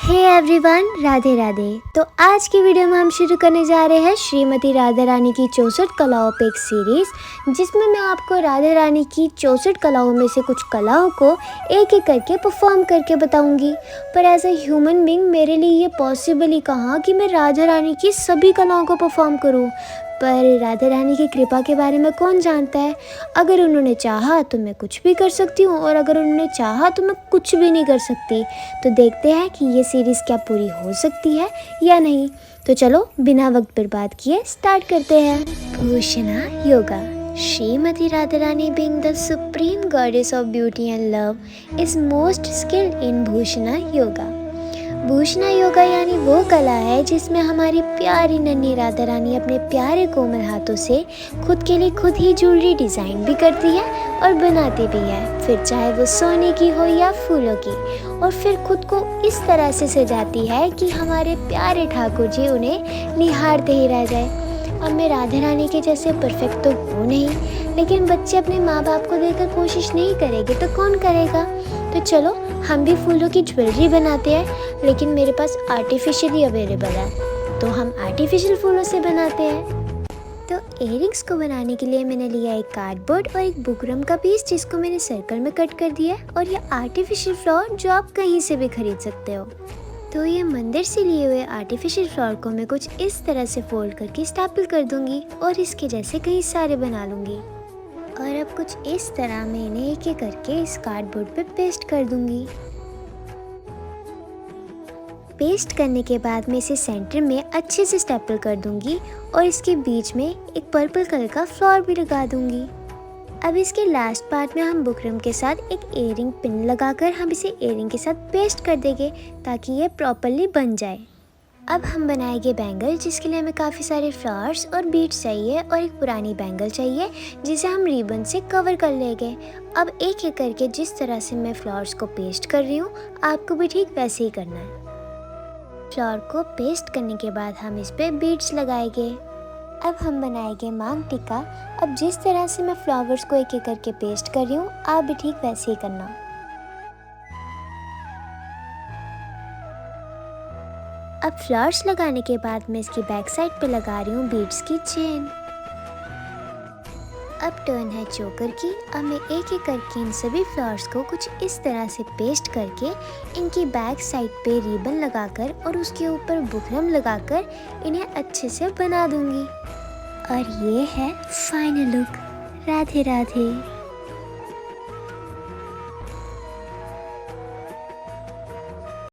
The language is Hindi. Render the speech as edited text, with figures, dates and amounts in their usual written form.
Hey everyone, Radhe Radhe. तो आज की वीडियो में हम शुरू करने जा रहे हैं श्रीमती राधा रानी की 64 कलाओं पे एक सीरीज़, जिसमें मैं आपको राधा रानी की 64 कलाओं में से कुछ कलाओं को एक एक करके परफॉर्म करके बताऊंगी। पर एज अ ह्यूमन बीइंग मेरे लिए ये पॉसिबल ही कहाँ कि मैं राधा रानी की सभी कलाओं को परफॉर्म करूँ। पर राधा रानी की कृपा के बारे में कौन जानता है। अगर उन्होंने चाहा तो मैं कुछ भी कर सकती हूँ, और अगर उन्होंने चाहा तो मैं कुछ भी नहीं कर सकती। तो देखते हैं कि ये सीरीज़ क्या पूरी हो सकती है या नहीं। तो चलो बिना वक्त बर्बाद किए स्टार्ट करते हैं। Bhushana yoga. Shrimati Radha Rani being the supreme goddess of beauty and love is most skilled in Bhushana yoga. Bhushana yoga यानी वो कला है जिसमें हमारी प्यारी नन्ही राधा रानी अपने प्यारे कोमल हाथों से खुद के लिए खुद ही ज्वेलरी डिज़ाइन भी करती है और बनाती भी है, फिर चाहे वो सोने की हो या फूलों की, और फिर खुद को इस तरह से सजाती है कि हमारे प्यारे ठाकुर जी उन्हें निहारते ही रह जाए। अब मैं राधा रानी के जैसे परफेक्ट तो हूँ नहीं, लेकिन बच्चे अपने माँ बाप को देखकर कोशिश नहीं करेंगे तो कौन करेगा। तो चलो हम भी फूलों की ज्वेलरी बनाते हैं, लेकिन मेरे पास आर्टिफिशियली अवेलेबल है, तो हम आर्टिफिशियल फूलों से बनाते हैं। तो इयररिंग्स को बनाने के लिए मैंने लिया एक कार्डबोर्ड और एक बुकरम का पीस, जिसको मैंने सर्कल में कट कर दिया, और ये आर्टिफिशियल फ्लावर जो आप कहीं से भी खरीद सकते हो। तो ये मंदिर से लिए हुए आर्टिफिशियल फ्लावर को मैं कुछ इस तरह से फोल्ड करके स्टैपल कर दूंगी और इसके जैसे कई सारे बना लूँगी। और अब कुछ इस तरह मैं इन्हें एक एक करके इस कार्डबोर्ड पे पेस्ट कर दूंगी। पेस्ट करने के बाद मैं इसे सेंटर में अच्छे से स्टेपल कर दूंगी और इसके बीच में एक पर्पल कलर का फ्लावर भी लगा दूंगी। अब इसके लास्ट पार्ट में हम बुकरम के साथ एक इयररिंग पिन लगाकर हम इसे इयररिंग के साथ पेस्ट कर देंगे ताकि ये प्रॉपरली बन जाए। अब हम बनाएंगे बैंगल, जिसके लिए हमें काफ़ी सारे फ्लावर्स और बीड्स चाहिए और एक पुरानी बैंगल चाहिए जिसे हम रिबन से कवर कर लेंगे। अब एक एक करके जिस तरह से मैं फ्लावर्स को पेस्ट कर रही हूँ, आपको भी ठीक वैसे ही करना है। फ्लावर को पेस्ट करने के बाद हम इस पे बीड्स लगाएंगे। अब हम बनाएंगे मांग टिक्का। अब जिस तरह से मैं फ्लावर्स को एक एक करके पेस्ट कर रही हूँ, आप भी ठीक वैसे ही करना। अब फ्लावर्स लगाने के बाद मैं इसकी बैक साइड पे लगा रही हूँ बीड्स की चेन। अब टर्न है चोकर की। अब मैं एक एक करके इन सभी फ्लावर्स को कुछ इस तरह से पेस्ट करके इनकी बैक साइड पे रिबन लगाकर और उसके ऊपर बुकरम लगाकर इन्हें अच्छे से बना दूंगी। और ये है फाइनल लुक। राधे राधे।